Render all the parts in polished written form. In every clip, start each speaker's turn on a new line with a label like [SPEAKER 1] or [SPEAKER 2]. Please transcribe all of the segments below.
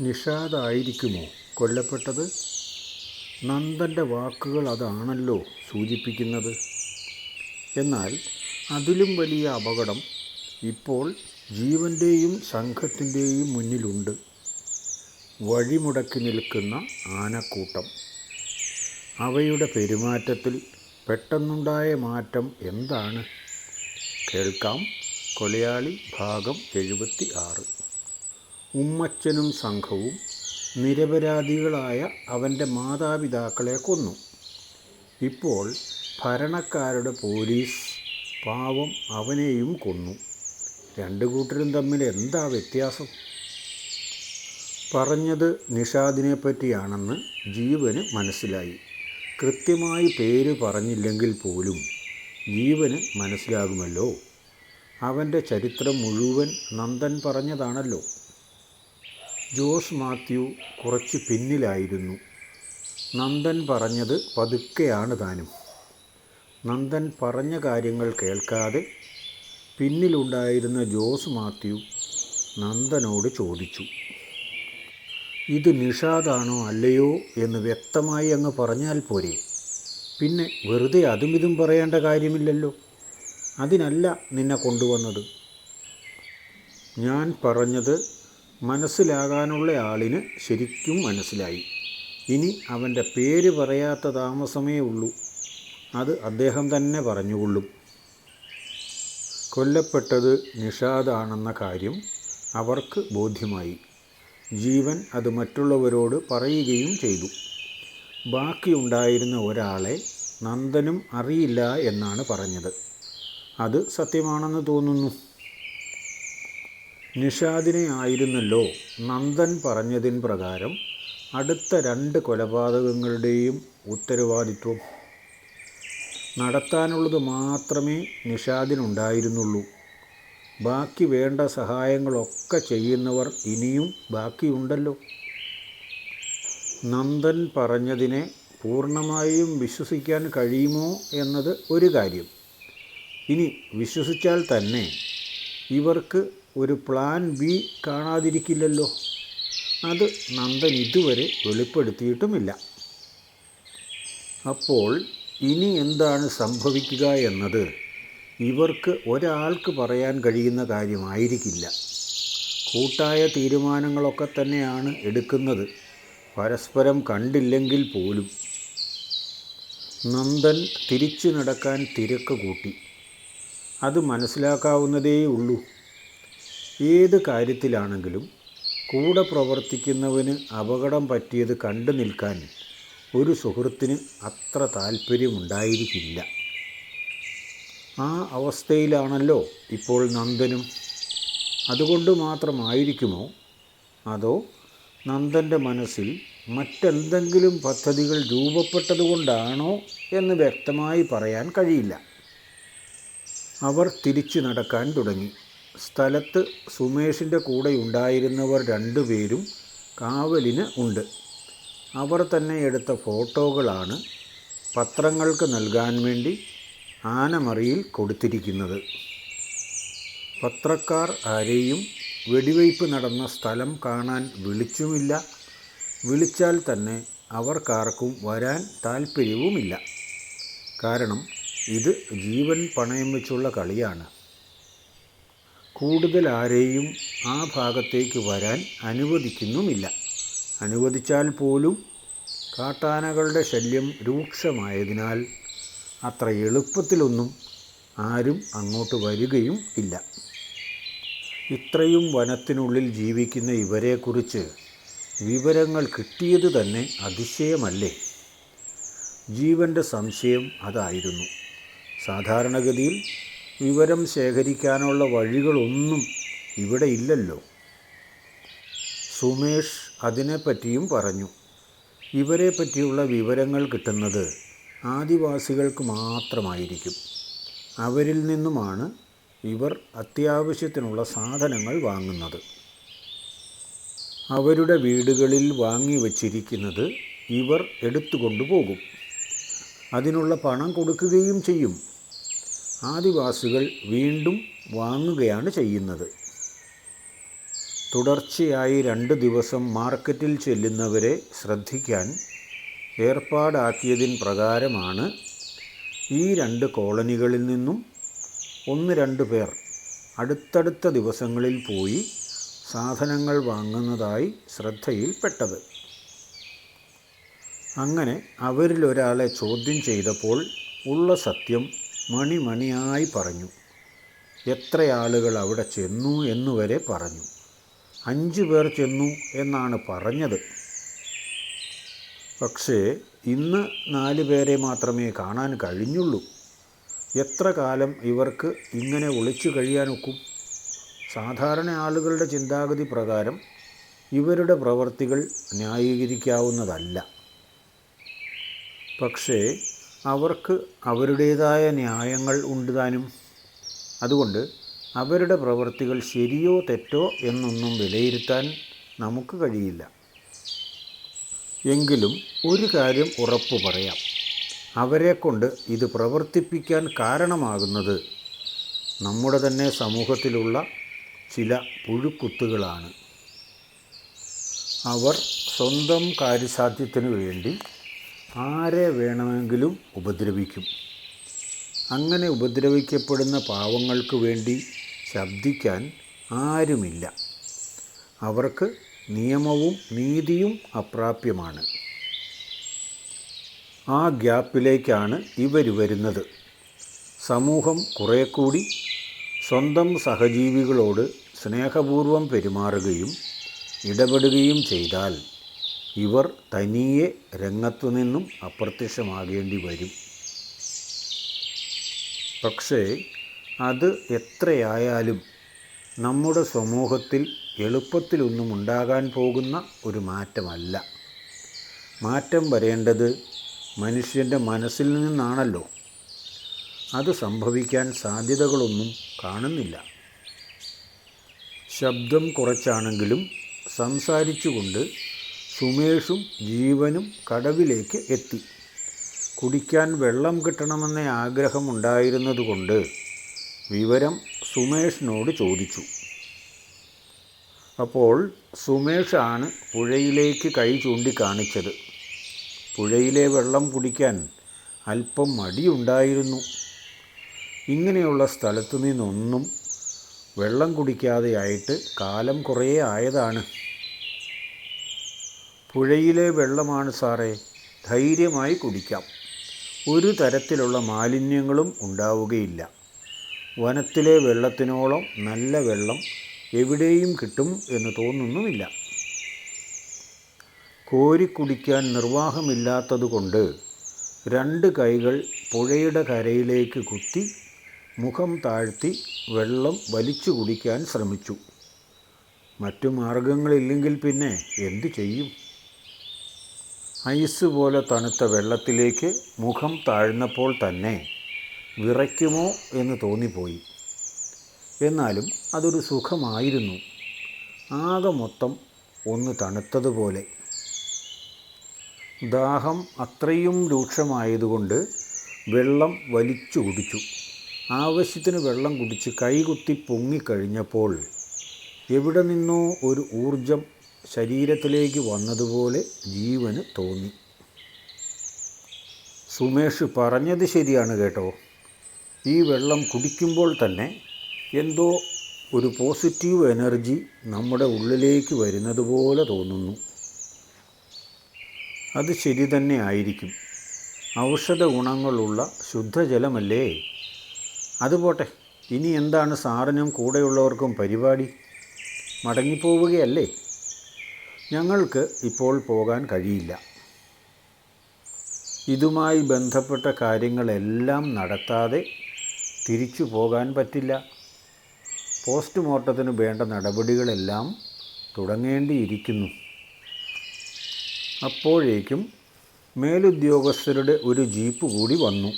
[SPEAKER 1] നിഷാദായിരിക്കുമോ കൊല്ലപ്പെട്ടത്? നന്ദൻ്റെ വാക്കുകൾ അതാണല്ലോ സൂചിപ്പിക്കുന്നത്. എന്നാൽ അതിലും വലിയ അപകടം ഇപ്പോൾ ജീവൻ്റെയും സംഘത്തിൻ്റെയും മുന്നിലുണ്ട്. വഴിമുടക്കി നിൽക്കുന്ന ആനക്കൂട്ടം. അവയുടെ പെരുമാറ്റത്തിൽ പെട്ടെന്നുണ്ടായ മാറ്റം എന്താണ്? കേൾക്കാം. കൊലയാളി ഭാഗം 76. ഉമ്മച്ചനും സംഘവും നിരപരാധികളായ അവൻ്റെ മാതാപിതാക്കളെ കൊന്നു. ഇപ്പോൾ ഭരണക്കാരുടെ പോലീസ് പാവം അവനെയും കൊന്നു. രണ്ടു കൂട്ടരും തമ്മിൽ എന്താ വ്യത്യാസം? പറഞ്ഞത് നിഷാദിനെ പറ്റിയാണെന്ന് ജീവന് മനസ്സിലായി. കൃത്യമായി പേര് പറഞ്ഞില്ലെങ്കിൽ പോലും ജീവന് മനസ്സിലാകുമല്ലോ. അവൻ്റെ ചരിത്രം മുഴുവൻ നന്ദൻ പറഞ്ഞതാണല്ലോ. ജോസ് മാത്യു കുറച്ച് പിന്നിലായിരുന്നു. നന്ദൻ പറഞ്ഞത് പതുക്കെയാണ് താനും. നന്ദൻ പറഞ്ഞ കാര്യങ്ങൾ കേൾക്കാതെ പിന്നിലുണ്ടായിരുന്ന ജോസ് മാത്യു നന്ദനോട് ചോദിച്ചു, ഇത് നിഷാദാണോ അല്ലയോ എന്ന് വ്യക്തമായി അങ്ങ് പറഞ്ഞാൽ പോരെ? പിന്നെ വെറുതെ അതും ഇതും പറയേണ്ട കാര്യമില്ലല്ലോ. അതിനല്ല നിന്നെ കൊണ്ടുവന്നത്. ഞാൻ പറഞ്ഞത് മനസ്സിലാകാനുള്ള ആളിന് ശരിക്കും മനസ്സിലായി. ഇനി അവൻ്റെ പേര് പറയാത്ത താമസമേ ഉള്ളൂ. അത് അദ്ദേഹം തന്നെ പറഞ്ഞുകൊള്ളും. കൊല്ലപ്പെട്ടത് നിഷാദാണെന്ന കാര്യം അവർക്ക് ബോധ്യമായി. ജീവൻ അത് മറ്റുള്ളവരോട് പറയുകയും ചെയ്തു. ബാക്കിയുണ്ടായിരുന്ന ഒരാളെ നന്ദനും അറിയില്ല എന്നാണ് പറഞ്ഞത്. അത് സത്യമാണെന്ന് തോന്നുന്നു. നിഷാദിനെ ആയിരുന്നല്ലോ നന്ദൻ പറഞ്ഞതിന് പ്രകാരം അടുത്ത 2 കൊലപാതകങ്ങളുടെയും ഉത്തരവാദിത്വം. നടത്താനുള്ളത് മാത്രമേ നിഷാദിനുണ്ടായിരുന്നുള്ളൂ. ബാക്കി വേണ്ട സഹായങ്ങളൊക്കെ ചെയ്യുന്നവർ ഇനിയും ബാക്കിയുണ്ടല്ലോ. നന്ദൻ പറഞ്ഞതിനെ പൂർണ്ണമായും വിശ്വസിക്കാൻ കഴിയുമോ എന്നത് ഒരു കാര്യം. ഇനി വിശ്വസിച്ചാൽ തന്നെ ഇവർക്ക് ഒരു പ്ലാൻ ബി കാണാതിരിക്കില്ലല്ലോ. അത് നന്ദൻ ഇതുവരെ വെളിപ്പെടുത്തിയിട്ടുമില്ല. അപ്പോൾ ഇനി എന്താണ് സംഭവിക്കുക എന്നത് ഇവർക്ക് ഒരാൾക്ക് പറയാൻ കഴിയുന്ന കാര്യമായിരിക്കില്ല. കൂട്ടായ തീരുമാനങ്ങളൊക്കെ തന്നെയാണ് എടുക്കുന്നത്, പരസ്പരം കണ്ടില്ലെങ്കിൽ പോലും. നന്ദൻ തിരിച്ചു നടക്കാൻ തിരക്ക് കൂട്ടി. അത് മനസ്സിലാക്കാവുന്നതേയുള്ളൂ. ഏത് കാര്യത്തിലാണെങ്കിലും കൂടെ പ്രവർത്തിക്കുന്നവന് അപകടം പറ്റിയത് കണ്ടു നിൽക്കാൻ ഒരു സുഹൃത്തിന് അത്ര താല്പര്യമുണ്ടായിരിക്കില്ല. ആ അവസ്ഥയിലാണല്ലോ ഇപ്പോൾ നന്ദനും. അതുകൊണ്ട് മാത്രമായിരിക്കുമോ? അതോ നന്ദൻ്റെ മനസ്സിൽ മറ്റെന്തെങ്കിലും പദ്ധതികൾ രൂപപ്പെട്ടതുകൊണ്ടാണോ എന്ന് വ്യക്തമായി പറയാൻ കഴിയില്ല. അവർ തിരിച്ചു നടക്കാൻ തുടങ്ങി. സ്ഥലത്ത് സുമേഷിൻ്റെ കൂടെ ഉണ്ടായിരുന്നവർ 2 പേരും കാവലിന് ഉണ്ട്. അവർ തന്നെ എടുത്ത ഫോട്ടോകളാണ് പത്രങ്ങൾക്ക് നൽകാൻ വേണ്ടി ആനമറിയിൽ കൊടുത്തിരിക്കുന്നത്. പത്രക്കാർ ആരെയും വെടിവയ്പ് നടന്ന സ്ഥലം കാണാൻ വിളിച്ചുമില്ല. വിളിച്ചാൽ തന്നെ അവർക്കാർക്കും വരാൻ താല്പര്യവുമില്ല. കാരണം ഇത് ജീവൻ പണയം വെച്ചുള്ള കളിയാണ്. കൂടുതൽ ആരെയും ആ ഭാഗത്തേക്ക് വരാൻ അനുവദിക്കുന്നുമില്ല. അനുവദിച്ചാൽ പോലും കാട്ടാനകളുടെ ശല്യം രൂക്ഷമായതിനാൽ അത്ര എളുപ്പത്തിലൊന്നും ആരും അങ്ങോട്ട് വരികയും ഇല്ല. ഇത്രയും വനത്തിനുള്ളിൽ ജീവിക്കുന്ന ഇവരെക്കുറിച്ച് വിവരങ്ങൾ കിട്ടിയത് തന്നെ അതിശയമല്ലേ? ജീവൻ്റെ സംശയം അതായിരുന്നു. സാധാരണഗതിയിൽ വിവരം ശേഖരിക്കാനുള്ള വഴികളൊന്നും ഇവിടെ ഇല്ലല്ലോ. സുമേഷ് അതിനെപ്പറ്റിയും പറഞ്ഞു. ഇവരെ പറ്റിയുള്ള വിവരങ്ങൾ കിട്ടുന്നത് ആദിവാസികൾക്ക് മാത്രമായിരിക്കും. അവരിൽ നിന്നുമാണ് ഇവർ അത്യാവശ്യത്തിനുള്ള സാധനങ്ങൾ വാങ്ങുന്നത്. അവരുടെ വീടുകളിൽ വാങ്ങി വച്ചിരിക്കുന്നത് ഇവർ എടുത്തുകൊണ്ടുപോകും. അതിനുള്ള പണം കൊടുക്കുകയും ചെയ്യും. ആദിവാസികൾ വീണ്ടും വാങ്ങുകയാണ് ചെയ്യുന്നത്. തുടർച്ചയായി 2 ദിവസം മാർക്കറ്റിൽ ചെല്ലുന്നവരെ ശ്രദ്ധിക്കാൻ ഏർപ്പാടാക്കിയതിൻ പ്രകാരമാണ് ഈ 2 കോളനികളിൽ നിന്നും 1-2 പേർ അടുത്തടുത്ത ദിവസങ്ങളിൽ പോയി സാധനങ്ങൾ വാങ്ങുന്നതായി ശ്രദ്ധയിൽപ്പെട്ടത്. അങ്ങനെ അവരിലൊരാളെ ചോദ്യം ചെയ്തപ്പോൾ ഉള്ള സത്യം മണിമണിയായി പറഞ്ഞു. എത്ര ആളുകൾ അവിടെ ചെന്നു എന്നുവരെ പറഞ്ഞു. 5 പേർ ചെന്നു എന്നാണ് പറഞ്ഞത്. പക്ഷേ ഇന്ന് 4 പേരെ മാത്രമേ കാണാൻ കഴിഞ്ഞുള്ളൂ. എത്ര കാലം ഇവർക്ക് ഇങ്ങനെ ഒളിച്ചു കഴിയാനൊക്കും? സാധാരണ ആളുകളുടെ ചിന്താഗതി പ്രകാരം ഇവരുടെ പ്രവൃത്തികൾ ന്യായീകരിക്കാവുന്നതല്ല. പക്ഷേ അവർക്ക് അവരുടേതായ ന്യായങ്ങൾ ഉണ്ട് താനും. അതുകൊണ്ട് അവരുടെ പ്രവൃത്തികൾ ശരിയോ തെറ്റോ എന്നൊന്നും വിലയിരുത്താൻ നമുക്ക് കഴിയില്ല. എങ്കിലും ഒരു കാര്യം ഉറപ്പു പറയാം, അവരെക്കൊണ്ട് ഇത് പ്രവർത്തിപ്പിക്കാൻ കാരണമാകുന്നത് നമ്മുടെ തന്നെ സമൂഹത്തിലുള്ള ചില പുഴുക്കുത്തുകളാണ്. അവർ സ്വന്തം കാര്യസാധ്യത്തിനു വേണ്ടി ആരെ വേണമെങ്കിലും ഉപദ്രവിക്കും. അങ്ങനെ ഉപദ്രവിക്കപ്പെടുന്ന പാവങ്ങൾക്ക് വേണ്ടി ശബ്ദിക്കാൻ ആരുമില്ല. അവർക്ക് നിയമവും നീതിയും അപ്രാപ്യമാണ്. ആ ഗ്യാപ്പിലേക്കാണ് ഇവർ വരുന്നത്. സമൂഹം കുറേ കൂടി സ്വന്തം സഹജീവികളോട് സ്നേഹപൂർവം പെരുമാറുകയും ഇടപെടുകയും ചെയ്താൽ ഇവർ തനിയെ രംഗത്തു നിന്നും അപ്രത്യക്ഷമാകേണ്ടി വരും. പക്ഷേ അത് എത്രയായാലും നമ്മുടെ സമൂഹത്തിൽ എളുപ്പത്തിലൊന്നും ഉണ്ടാകാൻ പോകുന്ന ഒരു മാറ്റമല്ല. മാറ്റം വരേണ്ടത് മനുഷ്യൻ്റെ മനസ്സിൽ നിന്നാണല്ലോ. അത് സംഭവിക്കാൻ സാധ്യതകളൊന്നും കാണുന്നില്ല. ശബ്ദം കുറച്ചാണെങ്കിലും സംസാരിച്ചുകൊണ്ട് സുമേഷും ജീവനും കടവിലേക്ക് എത്തി. കുടിക്കാൻ വെള്ളം കിട്ടണമെന്ന ആഗ്രഹമുണ്ടായിരുന്നതുകൊണ്ട് വിവരം സുമേഷിനോട് ചോദിച്ചു. അപ്പോൾ സുമേഷാണ് പുഴയിലേക്ക് കൈ ചൂണ്ടിക്കാണിച്ചത്. പുഴയിലെ വെള്ളം കുടിക്കാൻ അല്പം മടിയുണ്ടായിരുന്നു. ഇങ്ങനെയുള്ള സ്ഥലത്തു നിന്നൊന്നും വെള്ളം കുടിക്കാതെയായിട്ട് കാലം കുറേ ആയതാണ്. പുഴയിലെ വെള്ളമാണ് സാറേ, ധൈര്യമായി കുടിക്കാം. ഒരു തരത്തിലുള്ള മാലിന്യങ്ങളും ഉണ്ടാവുകയില്ല. വനത്തിലെ വെള്ളത്തിനോളം നല്ല വെള്ളം എവിടെയും കിട്ടും എന്ന് തോന്നുന്നുമില്ല. കോരിക്കുടിക്കാൻ നിർവാഹമില്ലാത്തതുകൊണ്ട് 2 കൈകൾ പുഴയുടെ കരയിലേക്ക് കുത്തി മുഖം താഴ്ത്തി വെള്ളം വലിച്ചു കുടിക്കാൻ ശ്രമിച്ചു. മറ്റു മാർഗങ്ങളില്ലെങ്കിൽ പിന്നെ എന്തു ചെയ്യും? ഐസ് പോലെ തണുത്ത വെള്ളത്തിലേക്ക് മുഖം താഴ്ന്നപ്പോൾ തന്നെ വിറയ്ക്കുമോ എന്ന് തോന്നിപ്പോയി. എന്നാലും അതൊരു സുഖമായിരുന്നു. ആകെ മൊത്തം ഒന്ന് തണുത്തതുപോലെ. ദാഹം അത്രയും രൂക്ഷമായതുകൊണ്ട് വെള്ളം വലിച്ചു കുടിച്ചു. ആവശ്യത്തിന് വെള്ളം കുടിച്ച് കൈകുത്തി പൊങ്ങിക്കഴിഞ്ഞപ്പോൾ എവിടെ നിന്നോ ഒരു ഊർജം ശരീരത്തിലേക്ക് വന്നതുപോലെ ജീവന് തോന്നി. സുമേഷ് പറഞ്ഞത് ശരിയാണ് കേട്ടോ. ഈ വെള്ളം കുടിക്കുമ്പോൾ തന്നെ എന്തോ ഒരു പോസിറ്റീവ് എനർജി നമ്മുടെ ഉള്ളിലേക്ക് വരുന്നത് പോലെ തോന്നുന്നു. അത് ശരി തന്നെ ആയിരിക്കും. ഔഷധ ഗുണങ്ങളുള്ള ശുദ്ധജലമല്ലേ. അതുപോട്ടെ, ഇനി എന്താണ് സാറിനും കൂടെയുള്ളവർക്കും പരിപാടി? മടങ്ങിപ്പോവുകയല്ലേ? ഞങ്ങൾക്ക് ഇപ്പോൾ പോകാൻ കഴിയില്ല. ഇതുമായി ബന്ധപ്പെട്ട കാര്യങ്ങളെല്ലാം നടത്താതെ തിരിച്ചു പോകാൻ പറ്റില്ല. പോസ്റ്റ്മോർട്ടത്തിന് വേണ്ട നടപടികളെല്ലാം തുടങ്ങേണ്ടിയിരിക്കുന്നു. അപ്പോഴേക്കും മേലുദ്യോഗസ്ഥരുടെ ഒരു ജീപ്പ് കൂടി വന്നു.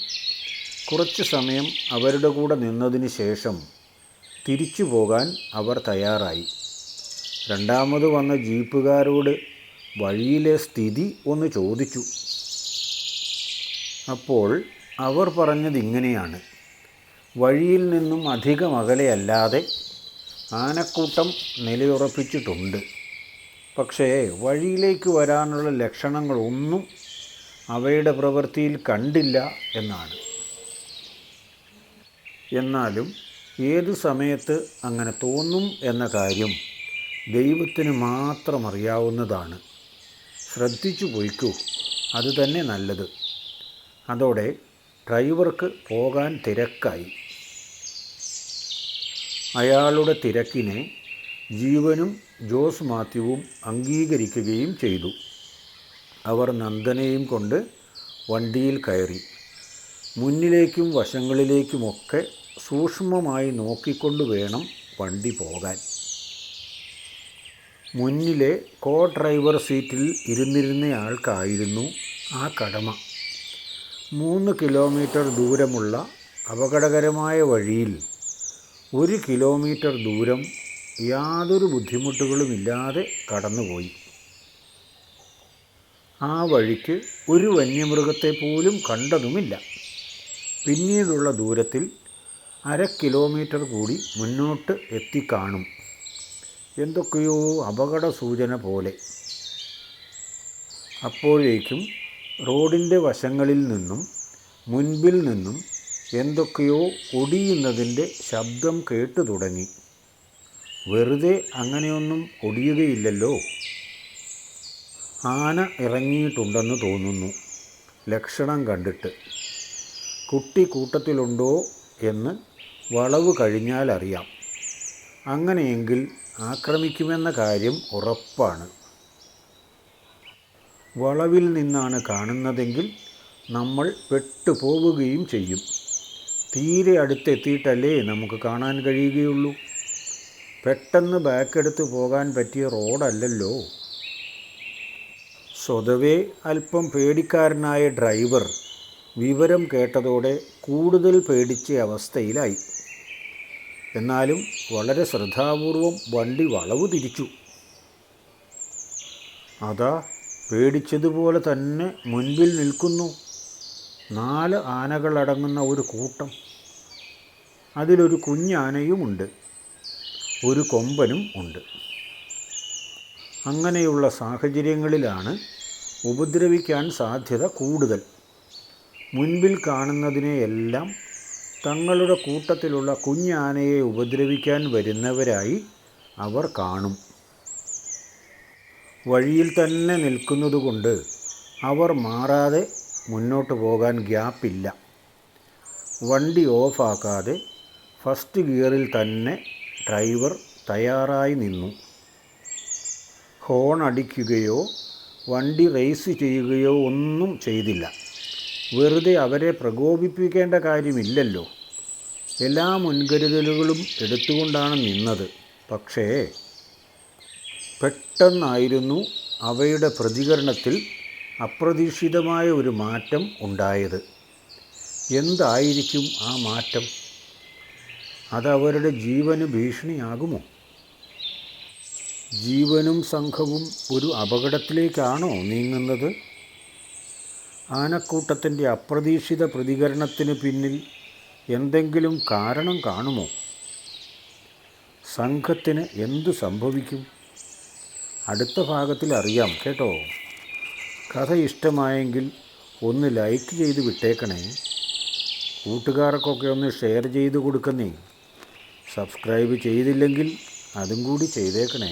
[SPEAKER 1] കുറച്ച് സമയം അവരുടെ കൂടെ നിന്നതിന് ശേഷം തിരിച്ചു പോകാൻ അവർ തയ്യാറായി. രണ്ടാമത് വന്ന ജീപ്പുകാരോട് വഴിയിലെ സ്ഥിതി ഒന്ന് ചോദിച്ചു. അപ്പോൾ അവർ പറഞ്ഞത് ഇങ്ങനെയാണ്: വഴിയിൽ നിന്നും അധികം അകലെയല്ലാതെ ആനക്കൂട്ടം നിലയുറപ്പിച്ചിട്ടുണ്ട്. പക്ഷേ വഴിയിലേക്ക് വരാനുള്ള ലക്ഷണങ്ങളൊന്നും അവയുടെ പ്രവൃത്തിയിൽ കണ്ടില്ല എന്നാണ്. എന്നാലും ഏതു സമയത്ത് അങ്ങനെ തോന്നും എന്ന കാര്യം ദൈവത്തിന് മാത്രം അറിയാവുന്നതാണ്. ശ്രദ്ധിച്ചു പോയിക്കൂ, അതുതന്നെ നല്ലത്. അതോടെ ഡ്രൈവർക്ക് പോകാൻ തിരക്കായി. അയാളുടെ തിരക്കിനെ ജീവനും ജോസ് മാത്യുവും അംഗീകരിക്കുകയും ചെയ്തു. അവർ നന്ദനെയും കൊണ്ട് വണ്ടിയിൽ കയറി. മുന്നിലേക്കും വശങ്ങളിലേക്കുമൊക്കെ സൂക്ഷ്മമായി നോക്കിക്കൊണ്ട് വേണം വണ്ടി പോകാൻ. മുന്നിലെ കോ ഡ്രൈവർ സീറ്റിൽ ഇരുന്നിരുന്നയാൾക്കായിരുന്നു ആ കടമ. 3 കിലോമീറ്റർ ദൂരമുള്ള അപകടകരമായ വഴിയിൽ 1 കിലോമീറ്റർ ദൂരം യാതൊരു ബുദ്ധിമുട്ടുകളുമില്ലാതെ കടന്നുപോയി. ആ വഴിക്ക് ഒരു വന്യമൃഗത്തെ പോലും കണ്ടതുമില്ല. പിന്നീടുള്ള ദൂരത്തിൽ 1/2 കിലോമീറ്റർ കൂടി മുന്നോട്ട് എത്തിക്കാണും. എന്തൊക്കെയോ അപകട സൂചന പോലെ. അപ്പോഴേക്കും റോഡിൻ്റെ വശങ്ങളിൽ നിന്നും മുൻപിൽ നിന്നും എന്തൊക്കെയോ ഒടിയുന്നതിൻ്റെ ശബ്ദം കേട്ടു തുടങ്ങി. വെറുതെ അങ്ങനെയൊന്നും ഒടിയുകയില്ലല്ലോ. ആന ഇറങ്ങിയിട്ടുണ്ടെന്ന് തോന്നുന്നു, ലക്ഷണം കണ്ടിട്ട്. കുട്ടി കൂട്ടത്തിലുണ്ടോ എന്ന് വളവ് കഴിഞ്ഞാൽ അറിയാം. അങ്ങനെയെങ്കിൽ ആക്രമിക്കുമെന്ന കാര്യം ഉറപ്പാണ്. വളവിൽ നിന്നാണ് കാണുന്നതെങ്കിൽ നമ്മൾ പെട്ടുപോവുകയും ചെയ്യും. തീരെ അടുത്തെത്തിയിട്ടല്ലേ നമുക്ക് കാണാൻ കഴിയുകയുള്ളൂ. പെട്ടെന്ന് ബാക്കെടുത്ത് പോകാൻ പറ്റിയ റോഡല്ലല്ലോ. സ്വതവേ അല്പം പേടിക്കാരനായ ഡ്രൈവർ വിവരം കേട്ടതോടെ കൂടുതൽ പേടിച്ച അവസ്ഥയിലായി. എന്നാലും വളരെ ശ്രദ്ധാപൂർവം വണ്ടി വളവ് തിരിച്ചു. അതാ പേടിച്ചതുപോലെ തന്നെ മുൻപിൽ നിൽക്കുന്നു 4 ആനകളടങ്ങുന്ന ഒരു കൂട്ടം. അതിലൊരു കുഞ്ഞാനയുമുണ്ട്, ഒരു കൊമ്പനും ഉണ്ട്. അങ്ങനെയുള്ള സാഹചര്യങ്ങളിലാണ് ഉപദ്രവിക്കാൻ സാധ്യത കൂടുതൽ. മുൻപിൽ കാണുന്നതിനെയെല്ലാം തങ്ങളുടെ കൂട്ടത്തിലുള്ള കുഞ്ഞാനയെ ഉപദ്രവിക്കാൻ വരുന്നവരായി അവർ കാണും. വഴിയിൽ തന്നെ നിൽക്കുന്നതുകൊണ്ട് അവർ മാറാതെ മുന്നോട്ട് പോകാൻ ഗ്യാപ്പില്ല. വണ്ടി ഓഫാക്കാതെ ഫസ്റ്റ് ഗിയറിൽ തന്നെ ഡ്രൈവർ തയ്യാറായി നിന്നു. ഹോൺ അടിക്കുകയോ വണ്ടി റേസ് ചെയ്യുകയോ ഒന്നും ചെയ്തില്ല. വെറുതെ അവരെ പ്രകോപിപ്പിക്കേണ്ട കാര്യമില്ലല്ലോ. എല്ലാ മുൻകരുതലുകളും എടുത്തുകൊണ്ടാണ് നിന്നത്. പക്ഷേ പെട്ടെന്നായിരുന്നു അവയുടെ പ്രതികരണത്തിൽ അപ്രതീക്ഷിതമായ ഒരു മാറ്റം ഉണ്ടായത്. എന്തായിരിക്കും ആ മാറ്റം? അതവരുടെ ജീവന് ഭീഷണിയാകുമോ? ജീവനും സംഘവും ഒരു അപകടത്തിലേക്കാണോ നീങ്ങുന്നത്? ആനക്കൂട്ടത്തിൻ്റെ അപ്രതീക്ഷിത പ്രതികരണത്തിന് പിന്നിൽ എന്തെങ്കിലും കാരണം കാണുമോ? സംഘത്തിന് എന്തു സംഭവിക്കും? അടുത്ത ഭാഗത്തിൽ അറിയാം കേട്ടോ. കഥ ഇഷ്ടമായെങ്കിൽ ഒന്ന് ലൈക്ക് ചെയ്ത് വിട്ടേക്കണേ. കൂട്ടുകാർക്കൊക്കെ ഒന്ന് ഷെയർ ചെയ്ത് കൊടുക്കുന്നേ. സബ്സ്ക്രൈബ് ചെയ്തില്ലെങ്കിൽ അതും കൂടി ചെയ്തേക്കണേ.